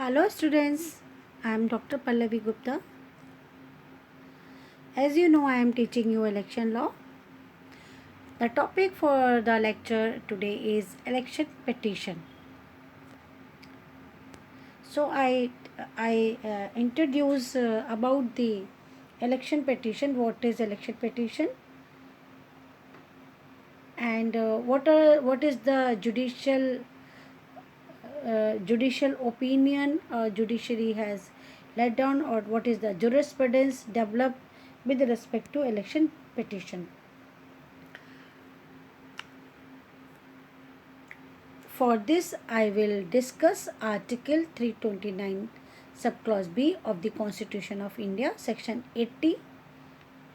Hello students, I am Dr. Pallavi Gupta. As you know, I am teaching you election law. The topic for the lecture today is election petition. So I introduce about the election petition. What is election petition? And what is the judicial opinion judiciary has laid down, or what is the jurisprudence developed with respect to election petition. For this, I will discuss Article 329, Subclause B of the Constitution of India, Section 80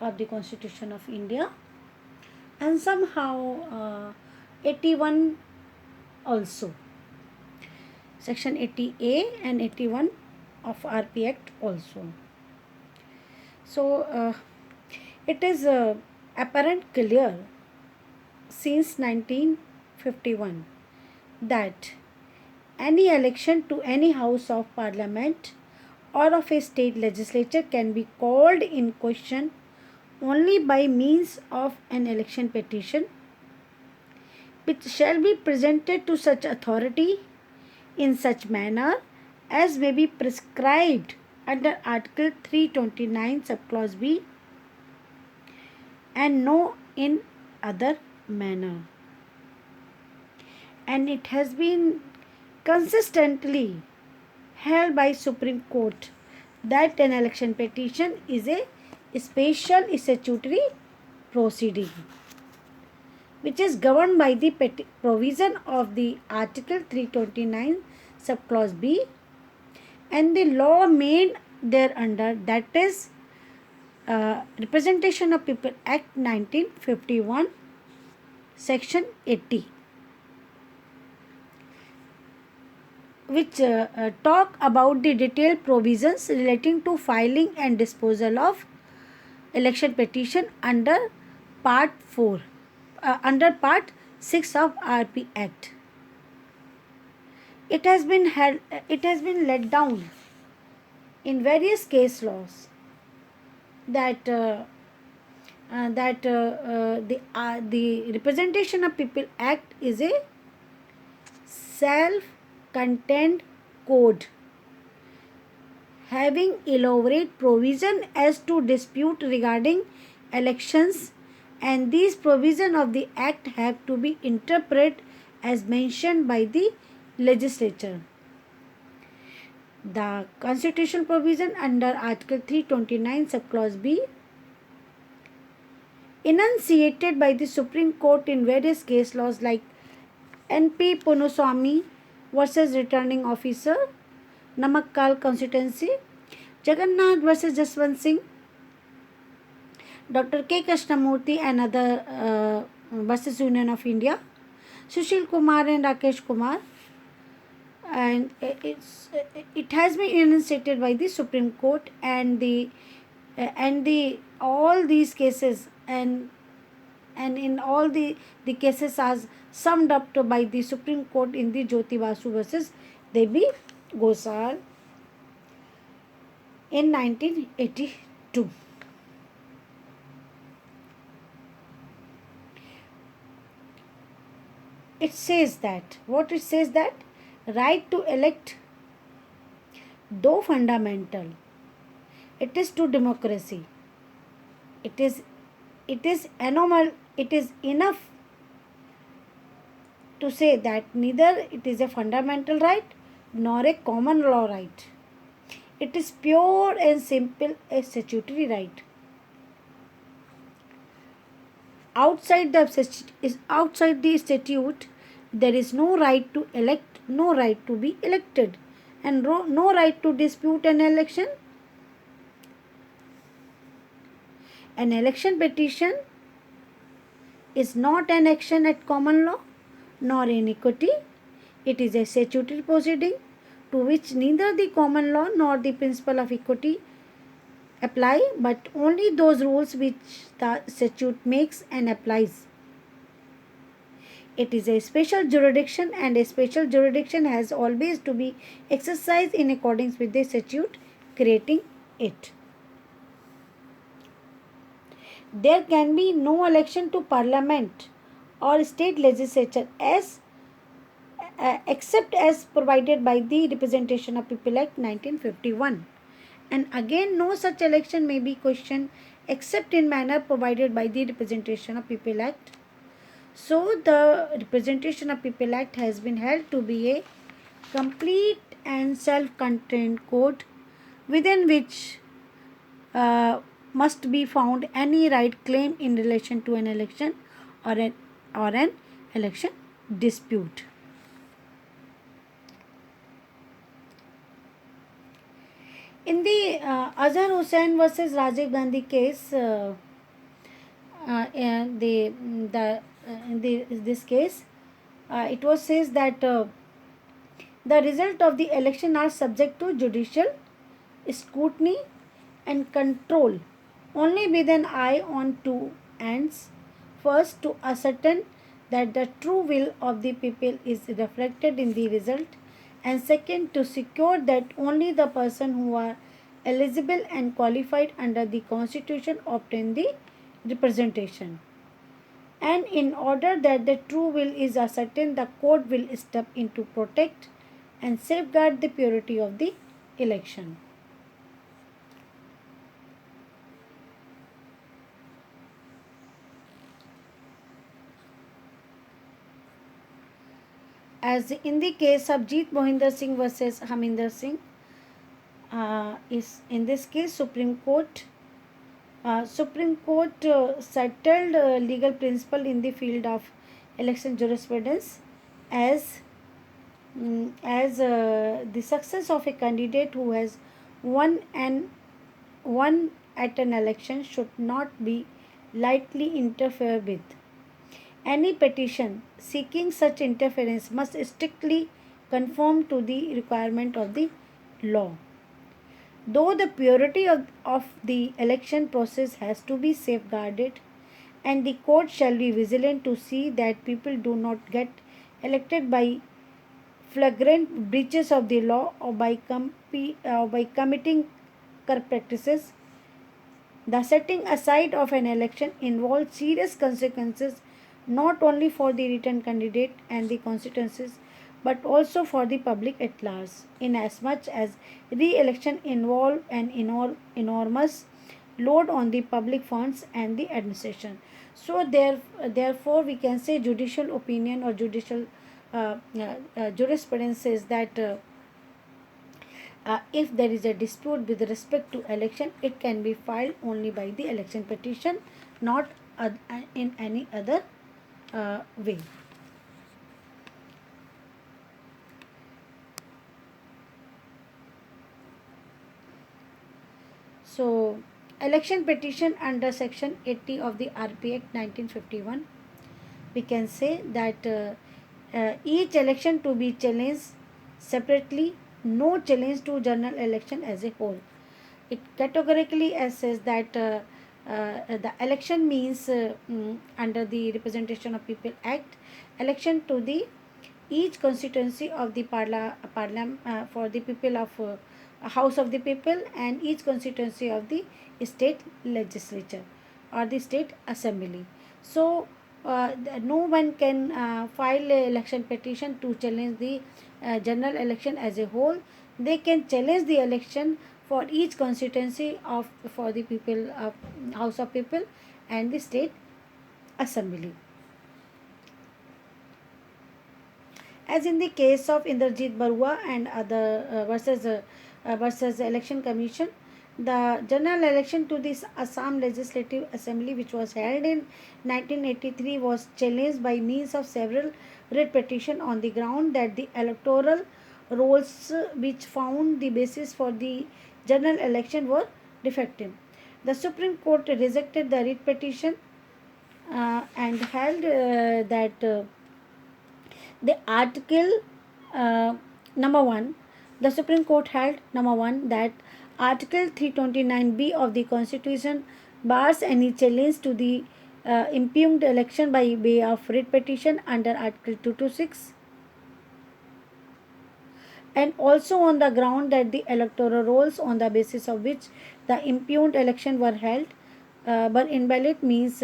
of the Constitution of India, and somehow 81 also. Section 80A and 81 of RP Act also. So, it is apparent clear since 1951 that any election to any house of parliament or of a state legislature can be called in question only by means of an election petition, which shall be presented to such authority in such manner as may be prescribed under Article 329 subclause B, and no in other manner. And it has been consistently held by Supreme Court that an election petition is a special statutory proceeding which is governed by the provision of the Article 329 subclause B and the law made thereunder, that is Representation of People Act 1951 Section 80, which talk about the detailed provisions relating to filing and disposal of election petition under Part 4, under Part 6 of RP Act. It has been laid down in various case laws that the Representation of People Act is a self-contained code having elaborate provision as to dispute regarding elections, and these provisions of the act have to be interpreted as mentioned by the legislature. The constitutional provision under Article 329 subclause B, enunciated by the Supreme Court in various case laws like N.P. Ponuswamy versus Returning Officer, Namakkal Constituency, Jagannath versus Jaswant Singh, Dr. K. Krishnamurthy and other versus Union of India, Sushil Kumar and Rakesh Kumar, and it has been enunciated by the Supreme Court, and the all these cases and in all the cases are summed up to by the Supreme Court in the Jyoti Basu versus Devi Gosar in 1982. It says that right to elect, though fundamental, it is to democracy. It is enough to say that neither it is a fundamental right nor a common law right. It is pure and simple a statutory right. Outside the statute, there is no right to elect, no right to be elected, and no right to dispute an election. An election petition is not an action at common law nor in equity. It is a statutory proceeding to which neither the common law nor the principle of equity apply, but only those rules which the statute makes and applies. It is a special jurisdiction, and a special jurisdiction has always to be exercised in accordance with the statute creating it. There can be no election to parliament or state legislature as except as provided by the Representation of People Act 1951. And again, no such election may be questioned except in manner provided by the Representation of People Act. So, the Representation of People Act has been held to be a complete and self-contained code within which uh, must be found any right claim in relation to an election or an election dispute. In the Azhar Hussain versus Rajiv Gandhi case, in this case, it was says that the result of the election are subject to judicial scrutiny and control only with an eye on two ends. First, to ascertain that the true will of the people is reflected in the result, and second, to secure that only the person who are eligible and qualified under the constitution obtain the representation. And in order that the true will is ascertained, the court will step in to protect and safeguard the purity of the election. As in the case of Jeet Mohinder Singh versus Haminder Singh, is in this case Supreme Court settled legal principle in the field of election jurisprudence as the success of a candidate who has won and won at an election should not be lightly interfered with. Any petition seeking such interference must strictly conform to the requirement of the law. Though the purity of the election process has to be safeguarded, and the court shall be vigilant to see that people do not get elected by flagrant breaches of the law or by committing corrupt practices, the setting aside of an election involves serious consequences not only for the written candidate and the constituencies but also for the public at large, inasmuch as re-election involve an enormous load on the public funds and the administration. So therefore we can say judicial opinion or judicial jurisprudence says that if there is a dispute with respect to election, it can be filed only by the election petition, not in any other way. So, election petition under section 80 of the RP Act 1951, we can say that each election to be challenged separately, no challenge to general election as a whole. It categorically says that the election means under the Representation of People Act, election to the each constituency of the for the people of House of the People and each constituency of the state legislature or the state assembly. So no one can file a election petition to challenge the general election as a whole. They can challenge the election for each constituency of for the people of House of People and the state assembly. As in the case of Inderjit Barua and other versus Election Commission, the general election to this Assam Legislative Assembly, which was held in 1983, was challenged by means of several writ petition on the ground that the electoral rolls which found the basis for the general election were defective. The Supreme Court rejected the writ petition and held that the article number 1, the Supreme Court held number 1 that Article 329B of the Constitution bars any challenge to the impugned election by way of writ petition under Article 226, and also on the ground that the electoral rolls on the basis of which the impugned election were held were invalid, means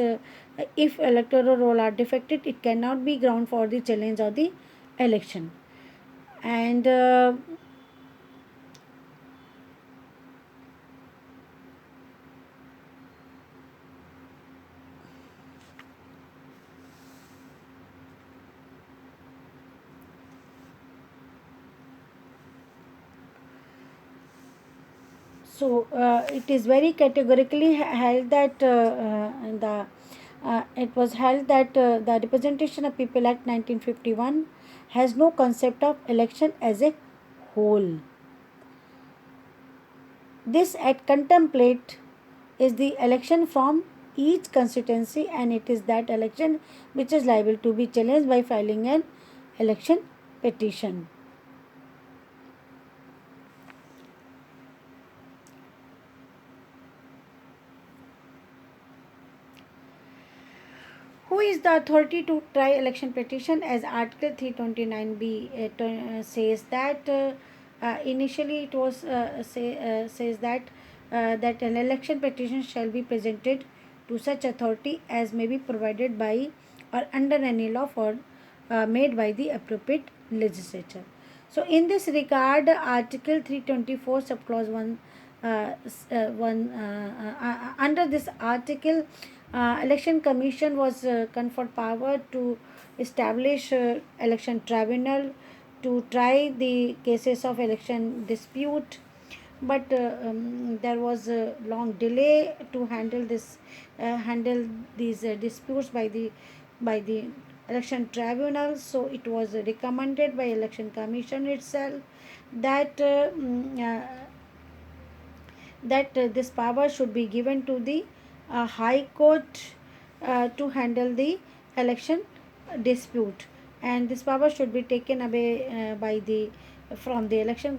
if electoral roll are defected, it cannot be ground for the challenge of the election. And so it is very categorically held that the it was held that the Representation of People Act 1951 has no concept of election as a whole. This act contemplate is the election from each constituency, and it is that election which is liable to be challenged by filing an election petition. Who is the authority to try election petition? As Article 329b says that initially it was says that that an election petition shall be presented to such authority as may be provided by or under any law for made by the appropriate legislature. So, in this regard, Article 324, subclause 1, under this article, election commission was conferred power to establish election tribunal to try the cases of election dispute, but there was a long delay to handle these disputes by the election tribunal. So it was recommended by election commission itself that this power should be given to the high court to handle the election dispute, and this power should be taken away by the from the election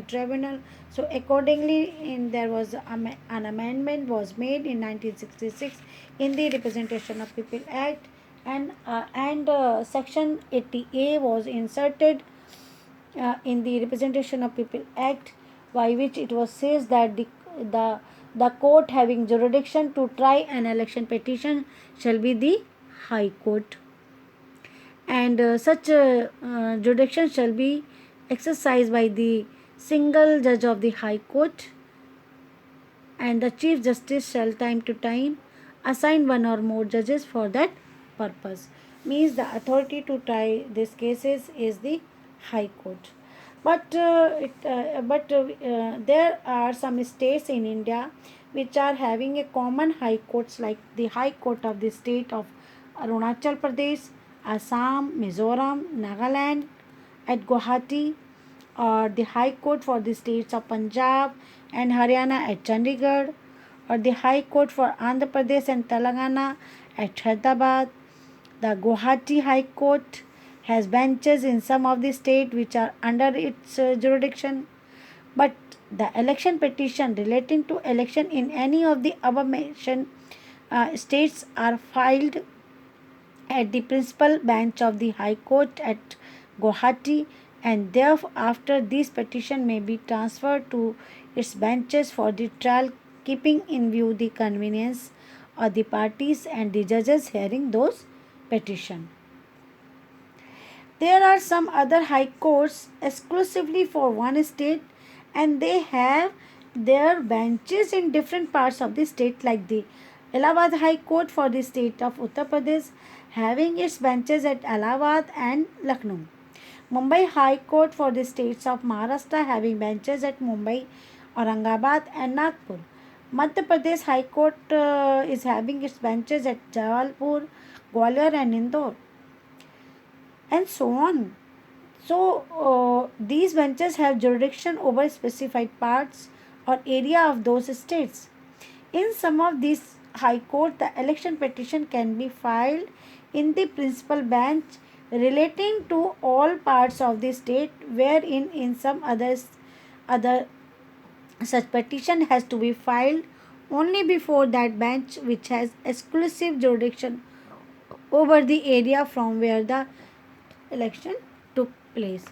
tribunal. So accordingly, there was an amendment was made in 1966 in the Representation of People Act, and section 80A was inserted in the Representation of People Act, by which it was says that the the court having jurisdiction to try an election petition shall be the High Court, and such jurisdiction shall be exercised by the single judge of the High Court, and the Chief Justice shall time to time assign one or more judges for that purpose. Means the authority to try these cases is the High Court. But there are some states in India which are having a common high courts, like the High Court of the state of Arunachal Pradesh, Assam, Mizoram, Nagaland at Guwahati, or the High Court for the states of Punjab and Haryana at Chandigarh, or the High Court for Andhra Pradesh and Telangana at Hyderabad. The Guwahati High Court has benches in some of the states which are under its jurisdiction, but the election petition relating to election in any of the above mentioned states are filed at the principal bench of the High Court at Guwahati, and thereafter these petition may be transferred to its benches for the trial, keeping in view the convenience of the parties and the judges hearing those petition. There are some other high courts exclusively for one state, and they have their benches in different parts of the state, like the Allahabad High Court for the state of Uttar Pradesh, having its benches at Allahabad and Lucknow. Mumbai High Court for the states of Maharashtra, having benches at Mumbai, Aurangabad and Nagpur. Madhya Pradesh High Court is having its benches at Jabalpur, Gwalior and Indore, and so on. So these benches have jurisdiction over specified parts or area of those states. In some of these high court, the election petition can be filed in the principal bench relating to all parts of the state, wherein in some other such petition has to be filed only before that bench which has exclusive jurisdiction over the area from where the election took place.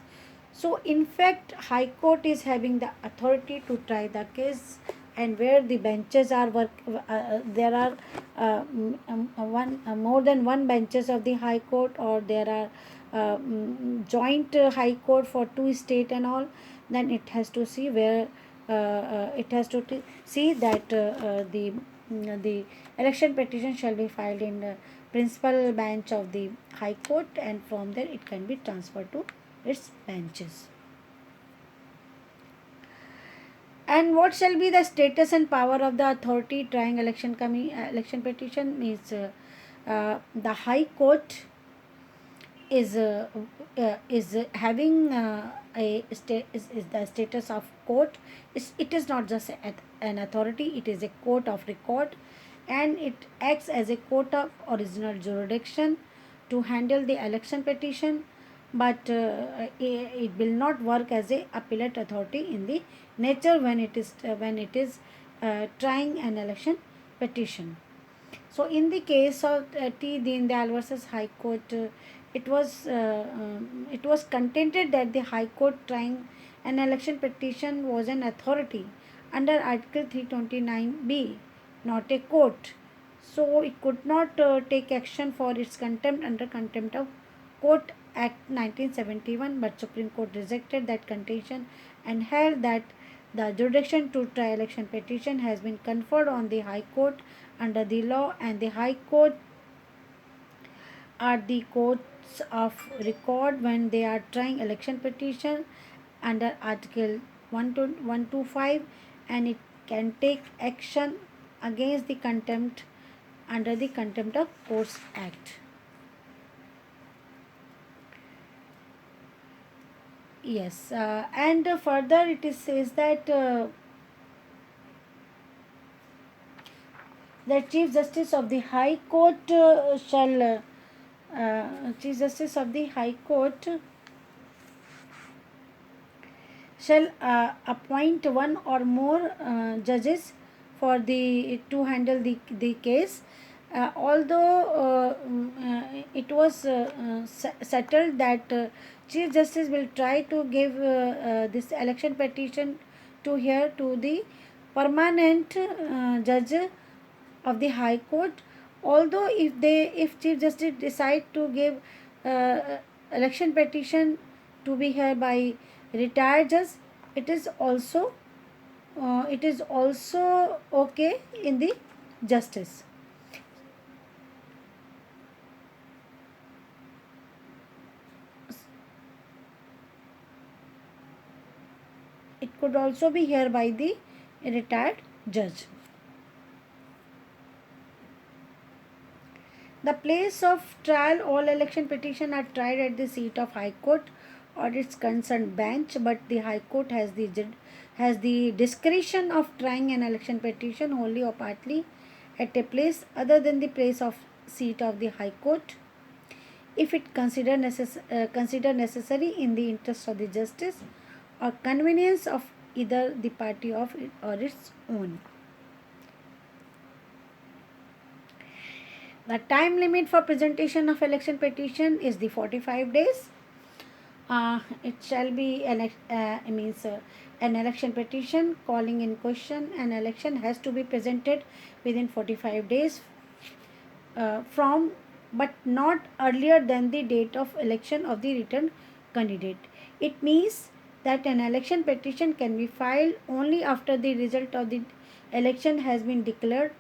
So, in fact, High Court is having the authority to try the case, and where the benches are there are more than one benches of the High Court, or there are joint High Court for two state and all. Then it has to see where it has to see that the election petition shall be filed in the principal bench of the High Court, and from there it can be transferred to its benches. And what shall be the status and power of the authority trying election petition means the High Court is having is the status of court. It is not just an authority, it is a court of record, and it acts as a court of original jurisdiction to handle the election petition, but it will not work as a appellate authority in the nature when it is trying an election petition. So, in the case of T. Deen Dayal versus High Court, it was contended that the High Court trying an election petition was an authority under Article 329B, not a court. So, it could not take action for its contempt under Contempt of Court Act 1971, but Supreme Court rejected that contention and held that the jurisdiction to try election petition has been conferred on the High Court under the law, and the High Court are the courts of record when they are trying election petition under Article 125, and it can take action against the contempt under the Contempt of Courts Act. Yes, and further it is says that the Chief Justice of the High Court Chief Justice of the High Court shall appoint one or more judges for the to handle the case. Although it was settled that Chief Justice will try to give this election petition to hear to the permanent judge of the High Court. Although if Chief Justice decide to give election petition to be heard by retired judge, it is also okay in the justice. It could also be heard by the retired judge. The place of trial, all election petitions are tried at the seat of High Court or its concerned bench, but the High Court has the discretion of trying an election petition wholly or partly at a place other than the place of seat of the High Court, if it consider necessary in the interest of the justice or convenience of either the party of it or its own. The time limit for presentation of election petition is the 45 days. It shall be an election petition calling in question an election has to be presented within 45 days from, but not earlier than the date of election of the written candidate. It means that an election petition can be filed only after the result of the election has been declared,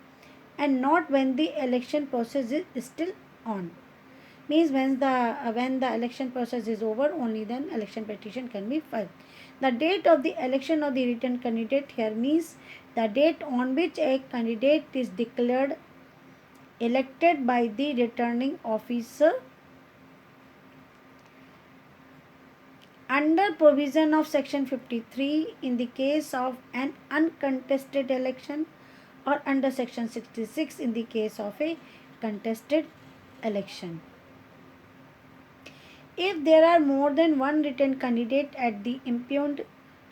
and not when the election process is still on. Means when the election process is over, only then election petition can be filed. The date of the election of the written candidate here means the date on which a candidate is declared elected by the returning officer under provision of section 53 in the case of an uncontested election, or under section 66 in the case of a contested election. If there are more than one written candidate at the impugned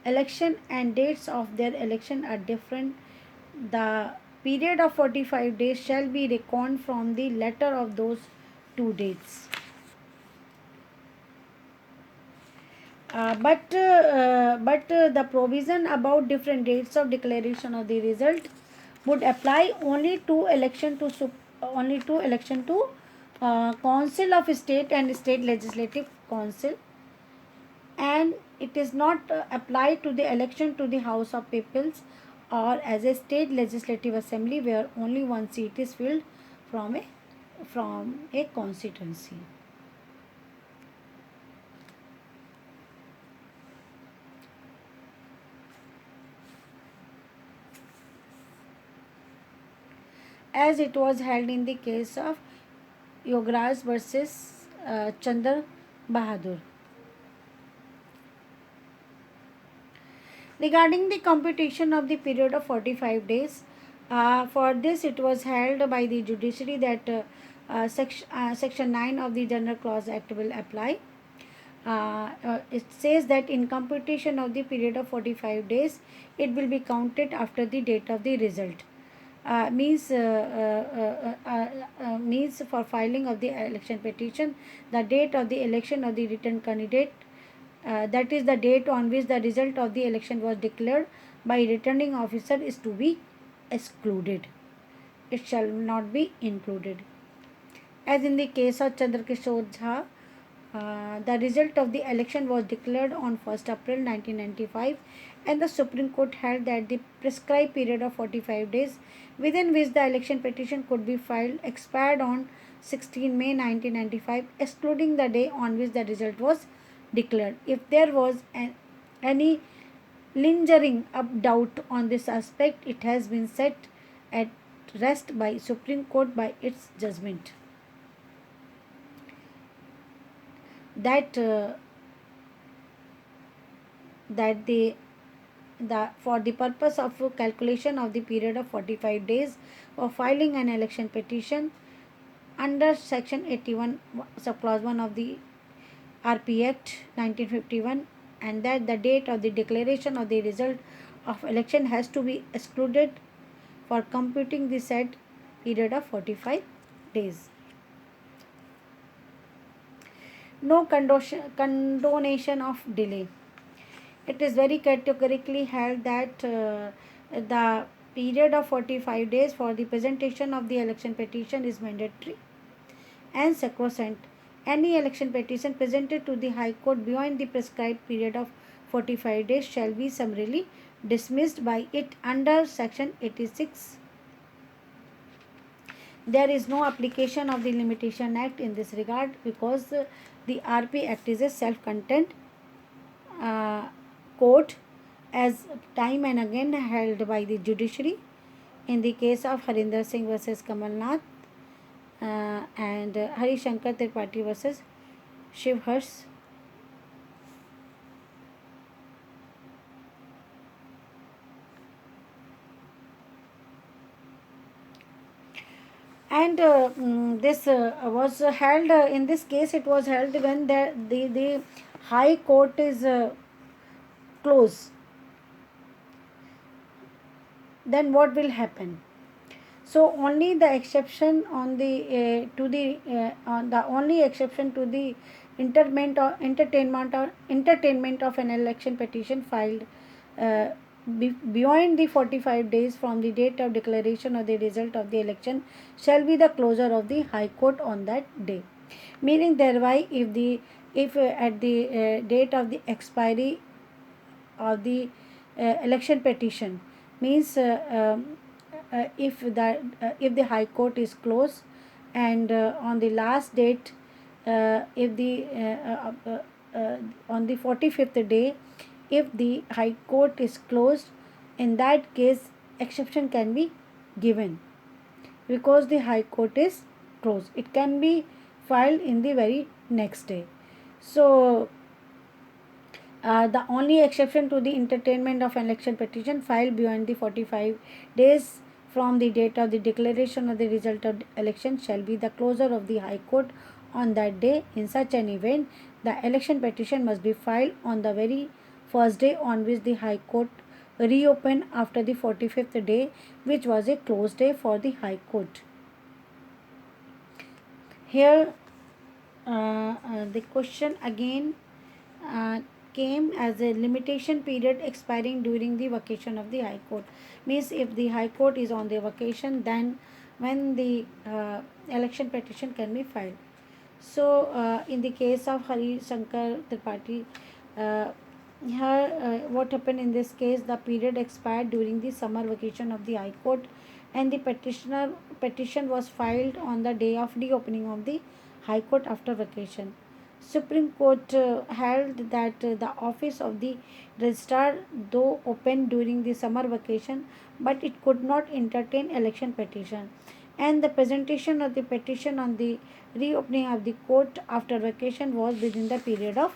election and dates of their election are different, the period of 45 days shall be reckoned from the latter of those two dates. But the provision about different dates of declaration of the result would apply only to election to council of state and state legislative council, and it is not applied to the election to the House of Peoples or as a state legislative assembly where only one seat is filled from a constituency. As it was held in the case of Yogaraj versus Chandra Bahadur. Regarding the computation of the period of 45 days, for this it was held by the judiciary that Section 9 of the General Clause Act will apply. It says that in computation of the period of 45 days, it will be counted after the date of the result. Means for filing of the election petition, the date of the election of the written candidate, that is the date on which the result of the election was declared by returning officer, is to be excluded. It shall not be included. As in the case of Chandrakishore Jha, the result of the election was declared on 1st April 1995, and the Supreme Court held that the prescribed period of 45 days within which the election petition could be filed expired on 16 May 1995, excluding the day on which the result was declared. If there was any lingering doubt on this aspect, it has been set at rest by Supreme Court by its judgment that for the purpose of calculation of the period of 45 days for filing an election petition under section 81 subclause 1 of the RP Act 1951, and that the date of the declaration of the result of election has to be excluded for computing the said period of 45 days. No condonation of delay. It is very categorically held that the period of 45 days for the presentation of the election petition is mandatory and sacrosanct. Any election petition presented to the High Court beyond the prescribed period of 45 days shall be summarily dismissed by it under section 86. There is no application of the Limitation Act in this regard because the RP Act is a self-contained court, as time and again held by the judiciary in the case of Harinder Singh versus Kamal Nath and Hari Shankar Tripathi versus Shiv Hars. And this was held in this case. It was held when the High Court is closed. Then what will happen? So only the exception on the only exception to the entertainment of an election petition filed beyond the 45 days from the date of declaration of the result of the election shall be the closure of the High Court on that day. Meaning thereby, if at the date of the expiry of the election petition, means if the High Court is closed, and on the last date, if the on the 45th day, if the High Court is closed, in that case exception can be given because the High Court is closed. It can be filed in the very next day. So the only exception to the entertainment of an election petition filed beyond the 45 days from the date of the declaration of the result of the election shall be the closure of the High Court on that day. In such an event, the election petition must be filed on the very first day on which the High Court reopen after the 45th day, which was a closed day for the High Court. Here, the question again uh, came as a limitation period expiring during the vacation of the High Court. Means if the High Court is on the vacation, then when the election petition can be filed. So, in the case of Hari Shankar Tripathi, uh, here what happened in this case? The period expired during the summer vacation of the High Court, and the petition was filed on the day of reopening of the High Court after vacation. Supreme Court held that the office of the registrar, though opened during the summer vacation, but it could not entertain election petition, and the presentation of the petition on the reopening of the court after vacation was within the period of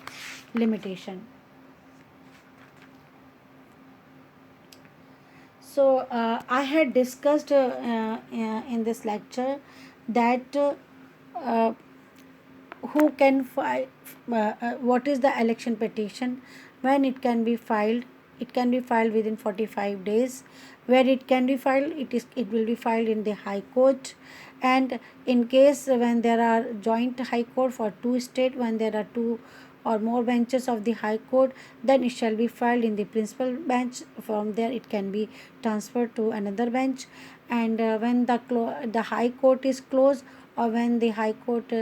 limitation. So, I had discussed in this lecture that uh, who can file, what is the election petition, when it can be filed. It can be filed within 45 days. Where it can be filed, it will be filed in the High Court. And in case when there are joint High Court for two state, when there are two or more benches of the High Court, then it shall be filed in the principal bench. From there it can be transferred to another bench. And when the High Court is closed, or when the High Court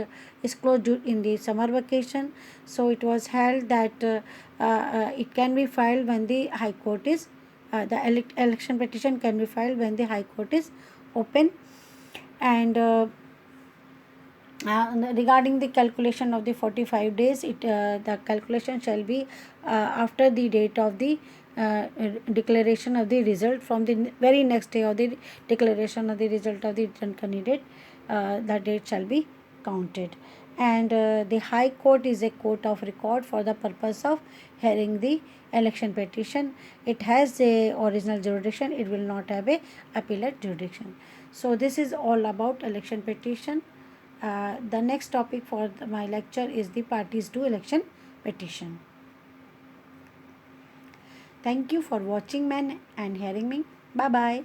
is closed in the summer vacation, so it was held that it can be filed when the High Court is election petition can be filed when the High Court is open. And regarding the calculation of the 45 days, the calculation shall be after the date of the declaration of the result. From the very next day of the declaration of the result of the return candidate, the date shall be counted. And the High Court is a court of record for the purpose of hearing the election petition. It has a original jurisdiction, it will not have a appellate jurisdiction. So this is all about election petition. The next topic for my lecture is the parties to election petition. Thank you for watching, man, and hearing me. Bye bye.